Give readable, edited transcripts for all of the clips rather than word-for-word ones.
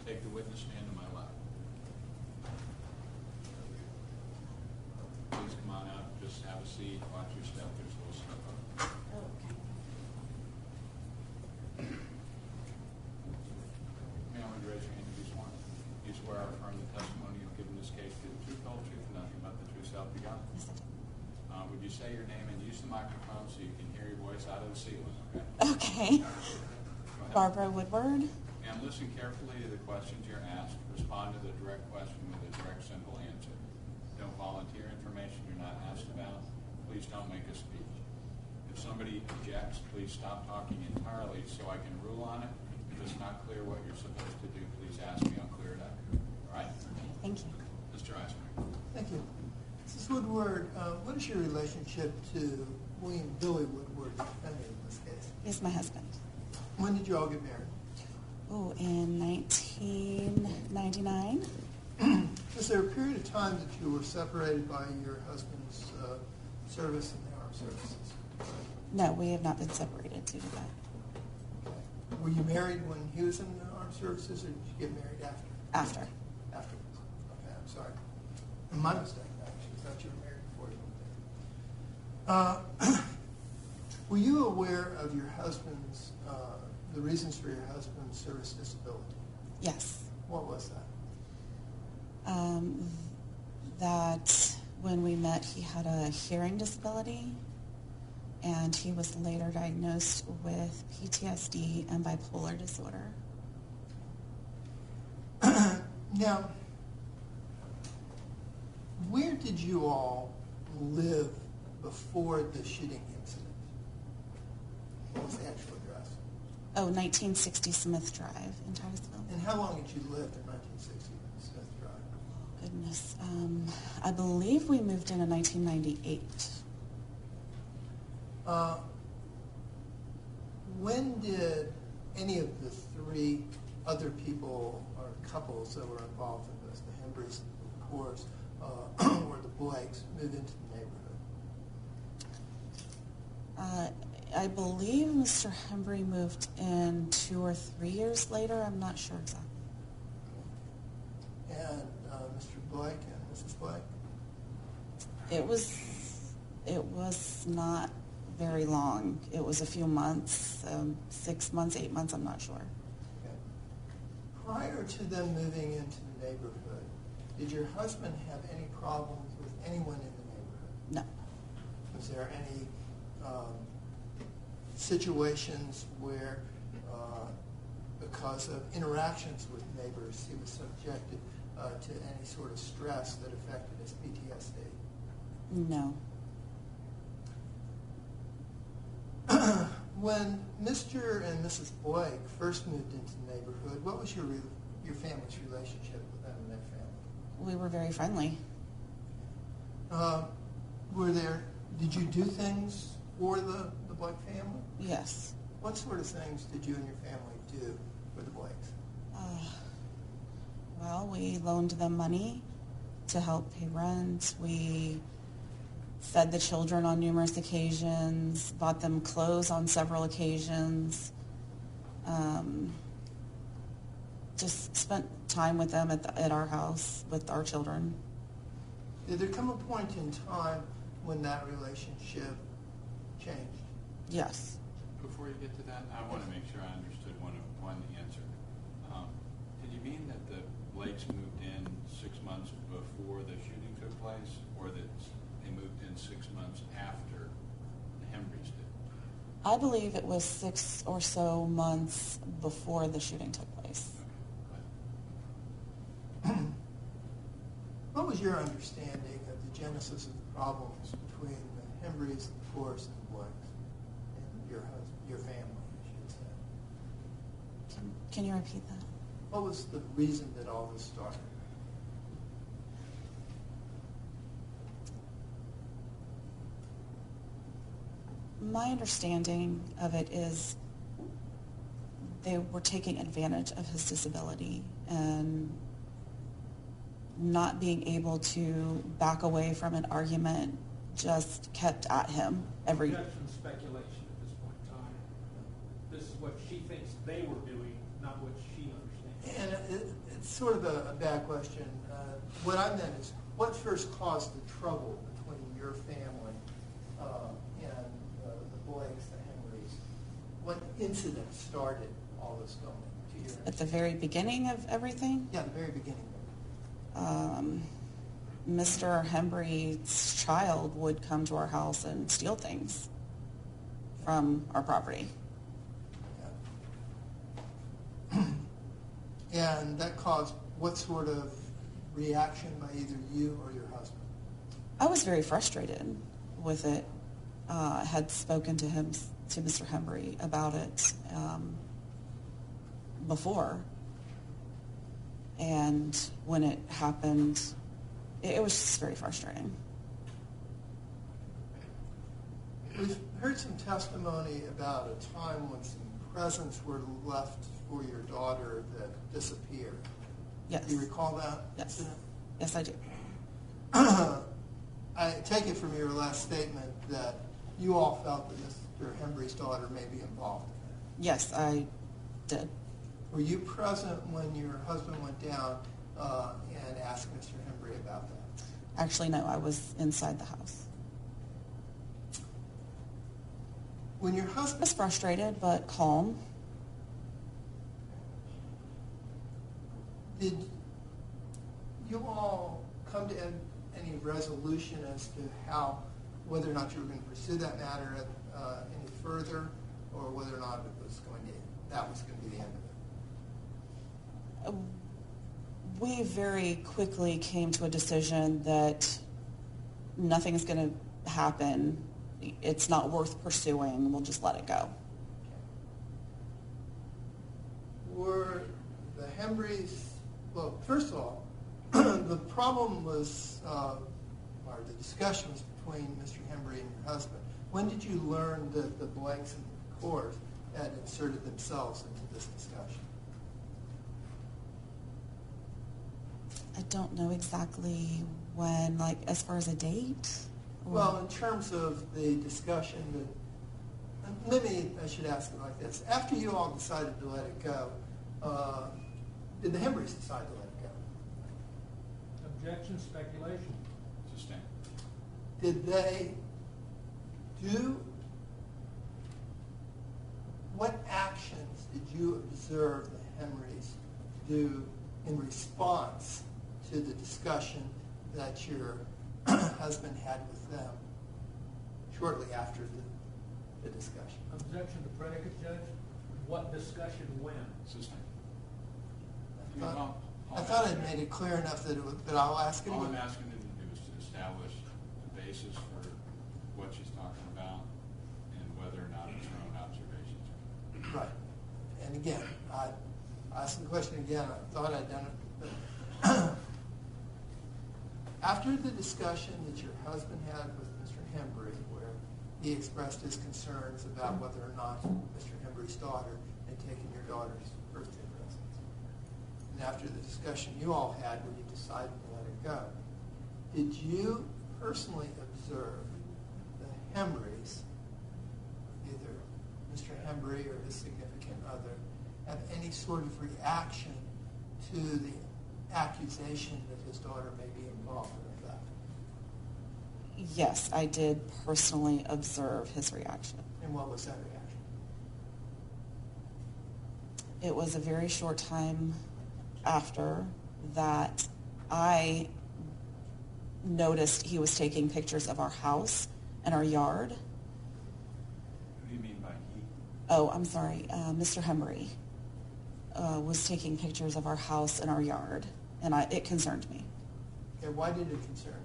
take the witness stand to my left. Please come on up. Just have a seat. Watch your step. There's a little stuff up. Okay. Ma'am, would you raise your hand to be sworn? You swear or affirm the testimony you'll give in this case to the truth, the whole truth, and nothing but the true self you got? Yes, I do. Would you say your name and use the microphone so you can hear your voice out of the ceiling, okay? Okay. Go ahead. Barbara Woodward. And listen carefully to the questions you're asked. Respond to the direct question with a direct, simple answer. Don't volunteer information you're not asked about. Please don't make a speech. If somebody objects, please stop talking entirely so I can rule on it. If it's not clear what you're supposed to do, please ask me. I'll clear it up. All right? Okay, thank you. Mr. Eisner. Thank you. Mrs. Woodward, what is your relationship to William Billy Woodward, the defendant in this case? He's my husband. When did you all get married? Oh, in 1999. Was there a period of time that you were separated by your husband's service in the armed services? No, we have not been separated due to that. Okay. Were you married when he was in the armed services, or did you get married after? After. Afterwards. Okay, I'm sorry. My mistake, actually. I thought you were married before you went there. Were you aware of your husband's, the reasons for your husband's service disability? Yes. What was that? That when we met, he had a hearing disability, and he was later diagnosed with PTSD and bipolar disorder. Now, where did you all live before the shooting incident? What was the actual address? Oh, 1960 Smith Drive in Titusville. And how long had you lived in 1960 Smith Drive? Goodness. I believe we moved in 1998. When did any of the three other people or couples that were involved in this, the Hembrys, of course, or the Blakes, move into the neighborhood? I believe Mr. Hembry moved in 2 or 3 years later. I'm not sure exactly. And Mr. Blake and Mrs. Blake? It was not very long. It was a few months, 6 months, 8 months, I'm not sure. Okay. Prior to them moving into the neighborhood, did your husband have any problems with anyone in the neighborhood? No. Was there any situations where, because of interactions with neighbors, he was subjected to any sort of stress that affected his PTSD? No. When Mr. and Mrs. Blake first moved into the neighborhood, what was your family's relationship with them and their family? We were very friendly. Did you do things for the Blake family? Yes. What sort of things did you and your family do for the Blakes? Well, we loaned them money to help pay rent. We fed the children on numerous occasions, bought them clothes on several occasions, just spent time with them at our house with our children. Did there come a point in time when that relationship changed? Yes. Before you get to that, I want to make sure I understood one answer. Did you mean that the Blakes moved in 6 months before the shooting took place, or that they moved in 6 months after the Hembrys did? I believe it was 6 or so months before the shooting took place. Okay. What was your understanding of the genesis of the problems between the Hembrys, of course, and the Blakes, and your family, I should say? Can you repeat that? What was the reason that all this started? My understanding of it is they were taking advantage of his disability and not being able to back away from an argument, just kept at him every... That's some speculation at this point in time. this is what she thinks they were doing, not what she understands. And it's sort of a bad question. What I meant is, what first caused the trouble between your family and the Blakes, the Henrys? What incident started all this going to your At the very beginning of everything, Yeah, the very beginning of it. Mr. Hembry's child would come to our house and steal things from our property. Yeah. And that caused what sort of reaction by either you or your husband? I was very frustrated with it. Had spoken to Mr. Hembry about it before. And when it happened, it was just very frustrating. We've heard some testimony about a time when some presents were left for your daughter that disappeared. Yes. Do you recall that Yes. incident? Yes, I do. I take it from your last statement that you all felt that Mr. Hembry's daughter may be involved in that. Yes, I did. Were you present when your husband went down and asked Mr. Hembry about that? Actually, no, I was inside the house. When your I husband was frustrated, but calm. Did you all come to any resolution as to whether or not you were going to pursue that matter any further, or whether or not that was going to be the end of it? We very quickly came to a decision that nothing is going to happen. It's not worth pursuing. We'll just let it go. Were the Hembrys, well, first of all, the problem was, or the discussion was between Mr. Hembry and your husband. When did you learn that the Blakes and the court had inserted themselves into this discussion? I don't know exactly when, like, as far as a date. Well, in terms of the discussion I should ask it like this. After you all decided to let it go, did the Hembrys decide to let it go? Objection, speculation. Sustained. Did they what actions did you observe the Hembrys do in response to the discussion that your husband had with them shortly after the discussion? Objection to predicate, Judge. What discussion when? Sustained. I thought I'd made it clear enough but I'll ask it All I'm again. asking them to do is to establish the basis for what she's talking about and whether or not it's her own observations. Right. And again, I asked the question again. I thought I'd done it. But after the discussion that your husband had with Mr. Hembry, where he expressed his concerns about whether or not Mr. Hembry's daughter had taken your daughter's birthday presents, and after the discussion you all had when you decided to let it go, did you personally observe the Hembrys, either Mr. Hembry or his significant other, have any sort of reaction to the accusation that his daughter may be involved in the theft? Yes, I did personally observe his reaction. And what was that reaction? It was a very short time after that I noticed he was taking pictures of our house and our yard. What do you mean by he? Oh, I'm sorry. Mr. Hembry was taking pictures of our house and our yard, and it concerned me. Okay, why did it concern you?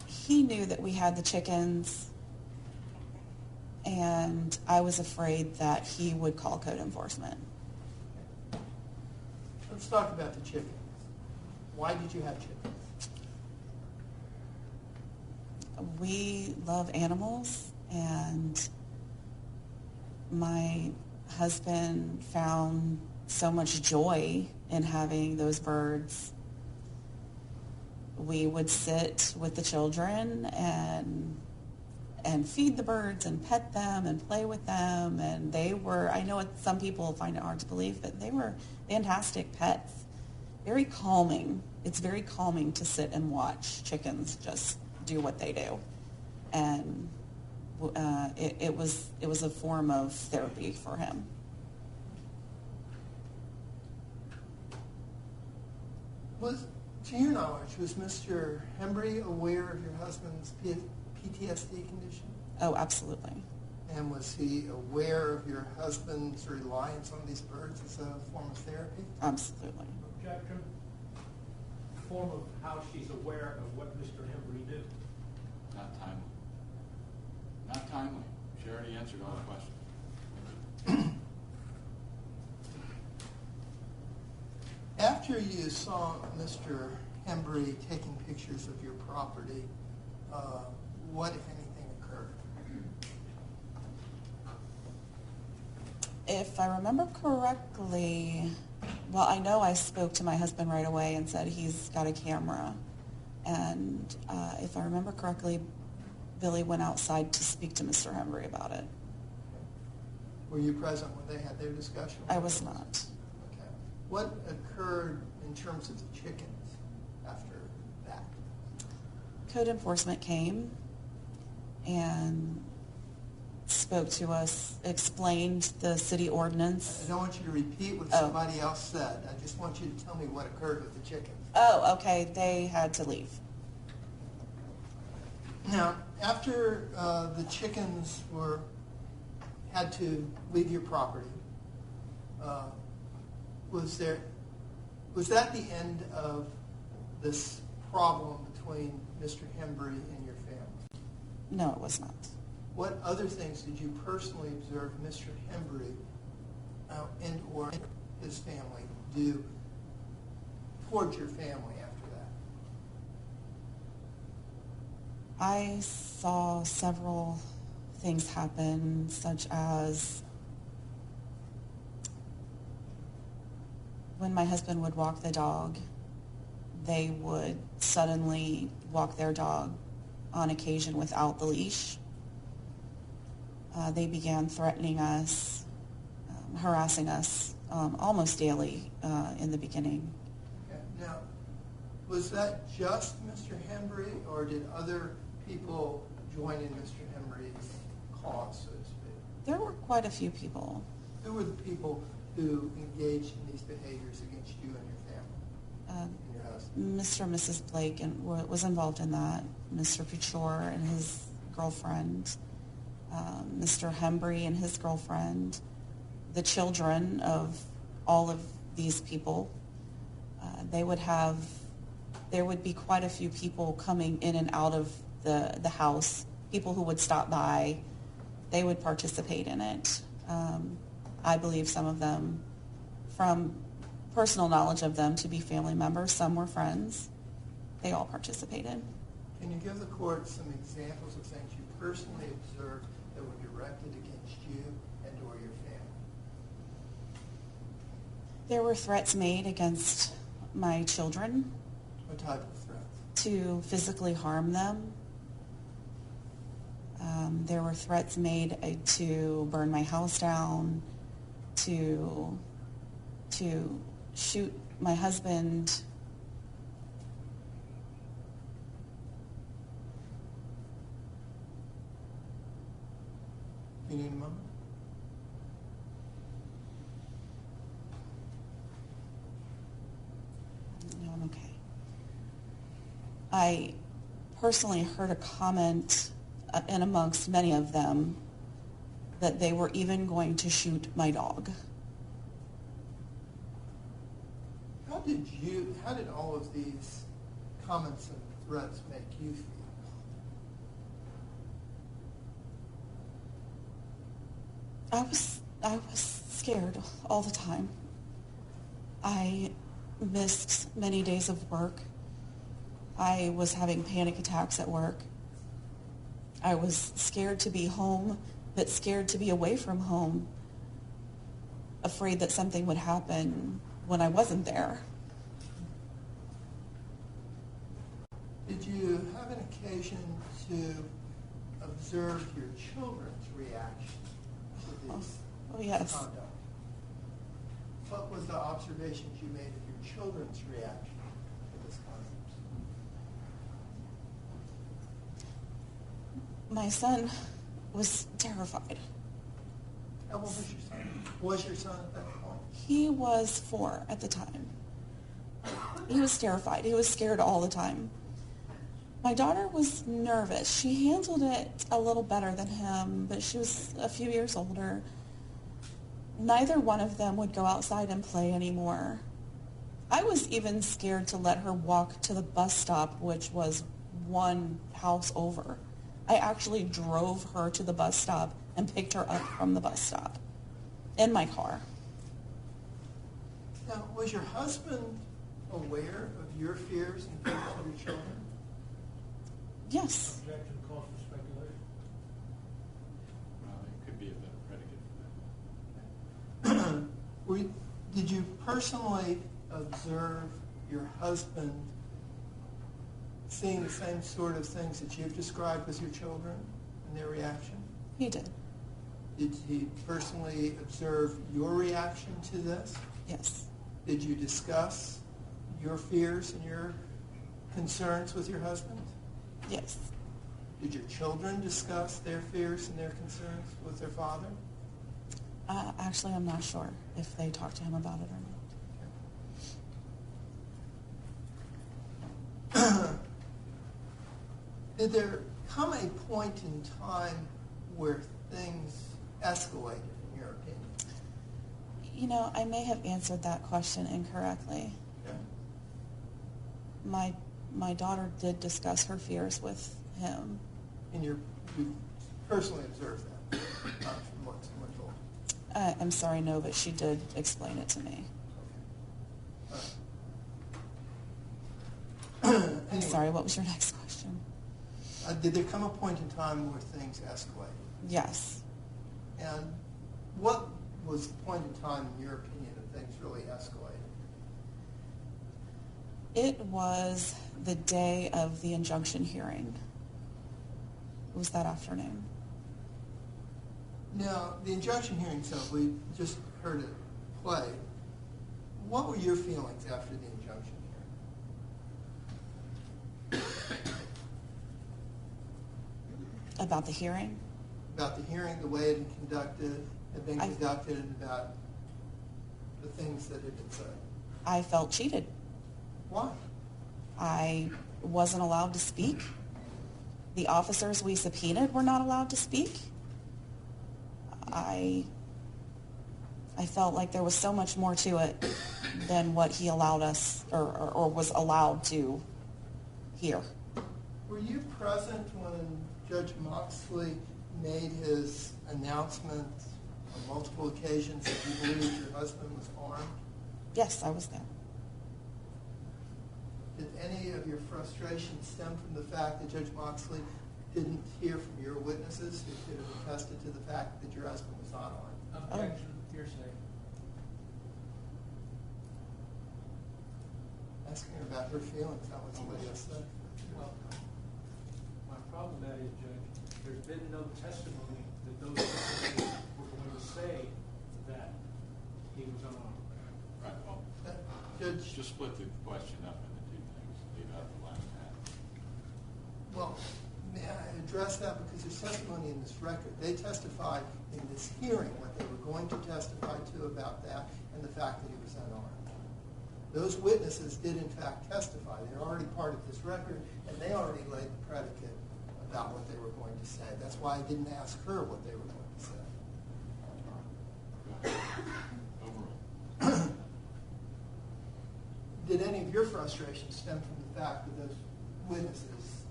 He knew that we had the chickens, and I was afraid that he would call code enforcement. Let's talk about the chickens. Why did you have chickens? We love animals, and my husband found so much joy in having those birds we would sit with the children and feed the birds and pet them and play with them. And they were, I know some people find it hard to believe, but they were fantastic pets. Very calming. It's very calming to sit and watch chickens just do what they do. And it was a form of therapy for him. To your knowledge, was Mr. Hembry aware of your husband's PTSD condition? Oh, absolutely. And was he aware of your husband's reliance on these birds as a form of therapy? Absolutely. Objection. Form of how she's aware of what Mr. Hembry did. Not timely. Not timely. She already answered all the questions. After you saw Mr. Hembry taking pictures of your property, what, if anything, occurred? If I remember correctly, well, I know I spoke to my husband right away and said he's got a camera. And if I remember correctly, Billy went outside to speak to Mr. Hembry about it. Were you present when they had their discussion? I was not. Okay. What occurred in terms of the chickens after that? Code enforcement came and spoke to us, explained the city ordinance. I don't want you to repeat what somebody else said. I just want you to tell me what occurred with the chickens. Oh, okay. They had to leave. Now, after the chickens had to leave your property, was that the end of this problem between Mr. Hembry and your family? No, it was not. What other things did you personally observe Mr. Hembry and or his family do towards your family after that? I saw several things happen, such as when my husband would walk the dog, they would suddenly walk their dog on occasion without the leash. They began threatening us, harassing us almost daily in the beginning. Okay. Now, was that just Mr. Hembry, or did other people join in Mr. Hembry's cause, so to speak? There were quite a few people. Who were the people who engaged in these behaviors against you and your family and your husband? Mr. and Mrs. Blake was involved in that. Mr. Puchor and his girlfriend. Mr. Hembry and his girlfriend, the children of all of these people. There would be quite a few people coming in and out of the house, people who would stop by. They would participate in it. I believe some of them, from personal knowledge of them, to be family members. Some were friends. They all participated. Can you give the court some examples of things you personally observed that were directed against you and or your family? There were threats made against my children. What type of threats? To physically harm them. There were threats made to burn my house down, to shoot my husband. You need a moment? No, I'm okay. I personally heard a comment, and amongst many of them, that they were even going to shoot my dog. How did all of these comments and threats make you feel? I was scared all the time. I missed many days of work. I was having panic attacks at work. I was scared to be home, but scared to be away from home, afraid that something would happen when I wasn't there. occasion to observe your children's reaction to this Oh, yes. conduct? What was the observations you made of your children's reaction to this conduct? My son was terrified. How old was your son? Was your son at that point? He was 4 at the time. He was terrified. He was scared all the time. My daughter was nervous. She handled it a little better than him, but she was a few years older. Neither one of them would go outside and play anymore. I was even scared to let her walk to the bus stop, which was one house over. I actually drove her to the bus stop and picked her up from the bus stop in my car. Now, was your husband aware of your fears and fears of your children? Yes. Objection calls for speculation. Well, it could be a better predicate for that. Did you personally observe your husband seeing the same sort of things that you've described with your children and their reaction? He did. Did he personally observe your reaction to this? Yes. Did you discuss your fears and your concerns with your husband? Yes. Did your children discuss their fears and their concerns with their father? Actually, I'm not sure if they talked to him about it or not. Did there come a point in time where things escalated, in your opinion? You know, I may have answered that question incorrectly. Yeah. My daughter did discuss her fears with him. And you personally observed that, not from what someone told you? I'm sorry, no, but she did explain it to me. Okay. I'm sorry, what was your next question? Did there come a point in time where things escalated? Yes. And what was the point in time, in your opinion, that things really escalated? It was the day of the injunction hearing. It was that afternoon. Now, the injunction hearing, so we just heard it play. What were your feelings after the injunction hearing? About the hearing? About the hearing, the way it had been conducted, and about the things that had been said. I felt cheated. Why? I wasn't allowed to speak. The officers we subpoenaed were not allowed to speak. I felt like there was so much more to it than what he allowed us or was allowed to hear. Were you present when Judge Moxley made his announcement on multiple occasions that you believed your husband was armed? Yes, I was there. Did any of your frustration stem from the fact that Judge Moxley didn't hear from your witnesses who could have attested to the fact that your husband was not armed? Objection, hearsay. Asking her about her feelings, that was what Lydia said. Well, my problem with that is, Judge, there's been no testimony that those witnesses were going to say that he was unarmed. Right, well, Judge, just split the question up into two things. Leave out the last half. well, may I address that? Because there's testimony in this record. They testified in this hearing what they were going to testify to about that and the fact that he was unarmed. Those witnesses did in fact testify. They're already part of this record, and they already laid the predicate about what they were going to say. That's why I didn't ask her what they were going to say. Overall. Did any of your frustrations stem from the fact that those witnesses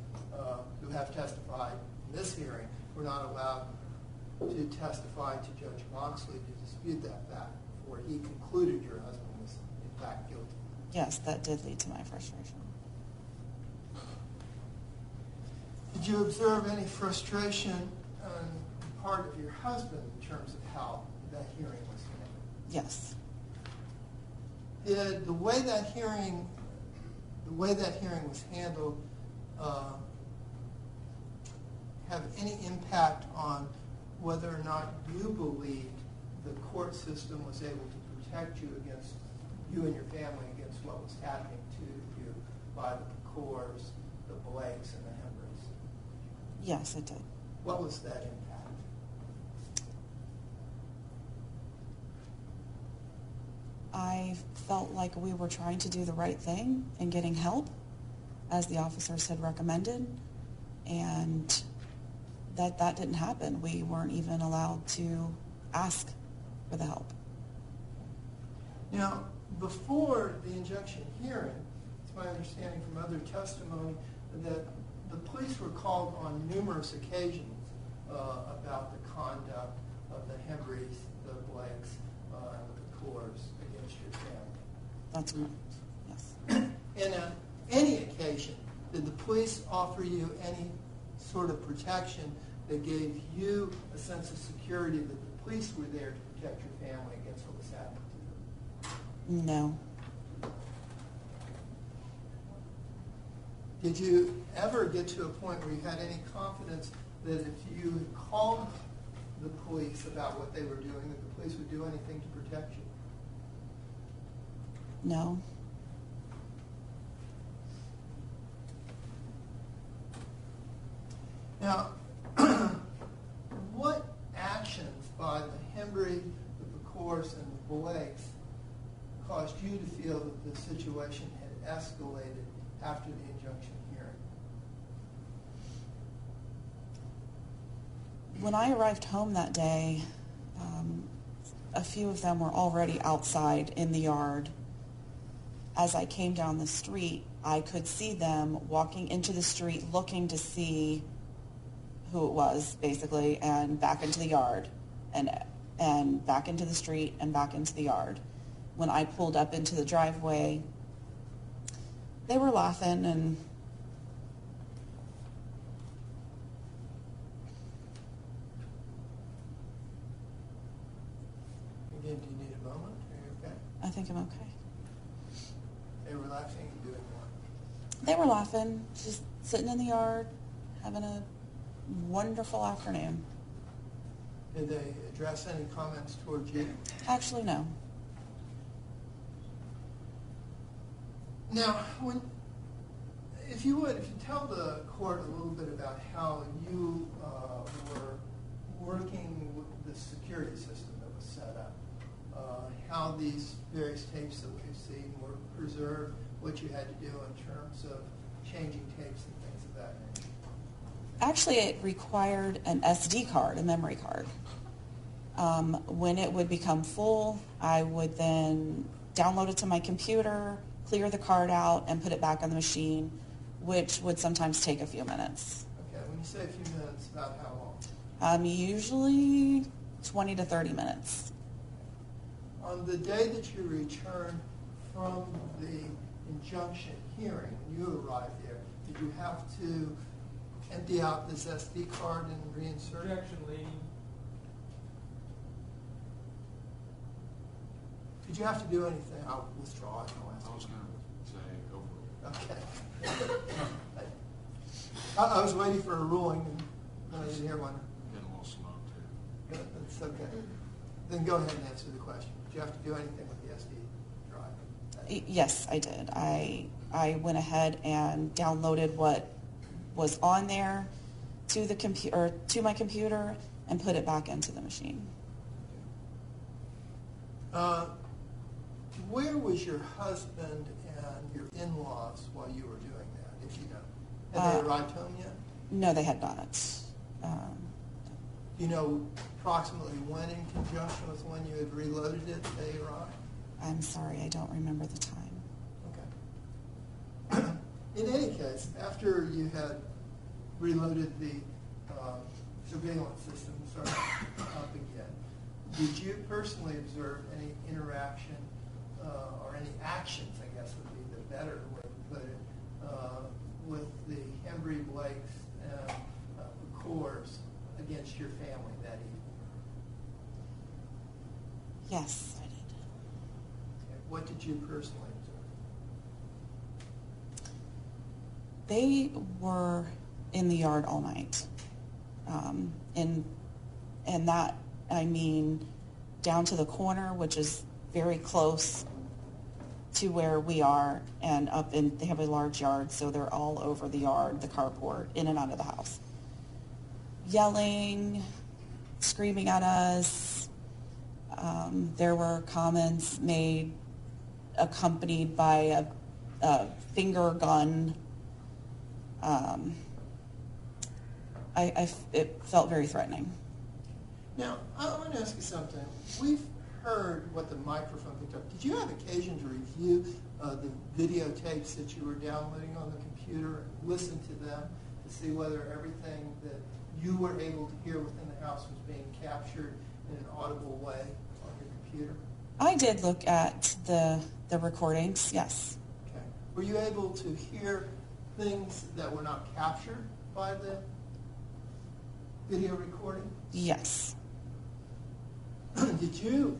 who have testified in this hearing were not allowed to testify to Judge Moxley to dispute that fact before he concluded your husband was in fact guilty? Yes, that did lead to my frustration. Did you observe any frustration on the part of your husband in terms of how that hearing was handled? Yes. Did the way that hearing was handled have any impact on whether or not you believed the court system was able to protect you against, you and your family, against what was happening to you by the Pecors, the Blakes, and the Hembrys? Yes, it did. What was that impact? I felt like we were trying to do the right thing and getting help, as the officers had recommended, and that didn't happen. We weren't even allowed to ask for the help. Now, before the injunction hearing, it's my understanding from other testimony that the police were called on numerous occasions about the conduct of the Hembrys, the Blakes, and the Pecors against your family. That's correct, yes. And on any occasion, did the police offer you any sort of protection that gave you a sense of security that the police were there to protect your family against what was happening to them? No. Did you ever get to a point where you had any confidence that if you had called the police about what they were doing, that the police would do anything to protect you? No. Now, what actions by the Hembry, the Pecors, and the Blakes caused you to feel that the situation had escalated after the injunction hearing? When I arrived home that day, a few of them were already outside in the yard. As I came down the street, I could see them walking into the street looking to see who it was, basically, and back into the yard, and back into the street, and back into the yard. When I pulled up into the driveway, they were laughing and Again, do you need a moment? Are you okay? I think I'm okay. They were laughing and doing what? They were laughing, just sitting in the yard, having a wonderful afternoon. Did they address any comments towards you? Actually, no. Now, if you tell the court a little bit about how you were working with the security system that was set up, how these various tapes that we've seen were preserved, what you had to do in terms of changing tapes and things of that nature. Actually, it required an SD card, a memory card. When it would become full, I would then download it to my computer, clear the card out, and put it back on the machine, which would sometimes take a few minutes. Okay, when you say a few minutes, about how long? Usually 20 to 30 minutes. On the day that you returned from the injunction hearing, when you arrived there, did you have to empty out this SD card and reinsert it? Objection, lady. Did you have to do anything? I'll withdraw it. I was going to say, go for it. Okay. I was waiting for a ruling, and I didn't hear one. Getting a little slow, too. That's okay. Then go ahead and answer the question. Did you have to do anything with the SD drive? Yes, I did. I went ahead and downloaded what was on there to the computer, to my computer, and put it back into the machine. Where was your husband and your in-laws while you were doing that, if you know? Had they arrived home yet? No, they had not. Do you know approximately when, in conjunction with when you had reloaded it, they arrived? I'm sorry, I don't remember the time. Okay. In any case, after you had reloaded the surveillance system and started up again, did you personally observe any interaction or any actions, I guess would be the better way to put it, with the Hembry, Blakes, and Pecors against your family that evening? Yes, I did. Okay. What did you personally observe? They were in the yard all night. And that, I mean, down to the corner, which is very close to where we are, and up in, they have a large yard, so they're all over the yard, the carport, in and out of the house. Yelling, screaming at us. There were comments made accompanied by a finger gun. It felt very threatening. Now, I want to ask you something. We've heard what the microphone picked up. Did you have occasion to review the videotapes that you were downloading on the computer and listen to them to see whether everything that you were able to hear within the house was being captured in an audible way on your computer? I did look at the recordings, yes. Okay. Were you able to hear things that were not captured by the video recording? Yes. Did you